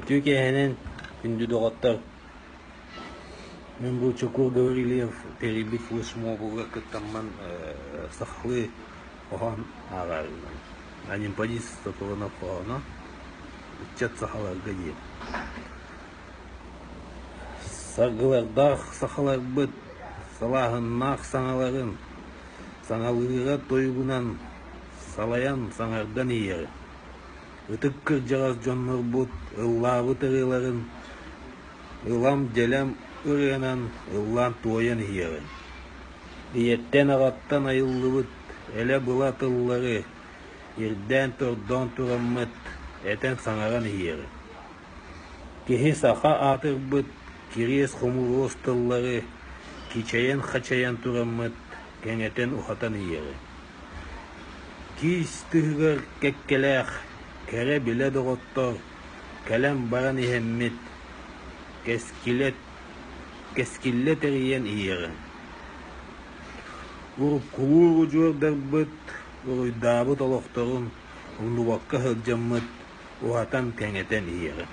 Türkiye'nin gündü doğattır. Мен был Чукур Гаврилев, перебит высшему облака таман сахлы оған ағарынан. Анин падис сатылына қоғана, үтчат сахалар гади. Сарғылардақ сахалар бұд, салағыннақ саңаларын, саңалыға тойгунан, салаян саңардан ері. Үтік кір жағас жонныр бұд, ыллабы тырыларын, ылам делем үренен ыллан туоян ері. Иеттен ағаттан айыллыбыд, әлі бұла тыллары, ирден тұрдан тұраммыд, әтен саңаран ері. Кехи саха атыр бұд, кирес хумуроз тыллары, кичаян-хачаян тұраммыд, кәңетен ұхатан ері. Кис түгір кәккеләқ, кәрі біле доғыттар, кәлем баран ихеммит, кәскиллет әріен ері. Ұрып құлур ұжырдар бұд, ұрыйдабыт олықтарын, ұнуаққа ғылжаммыд, ұхатан кәңетен ері.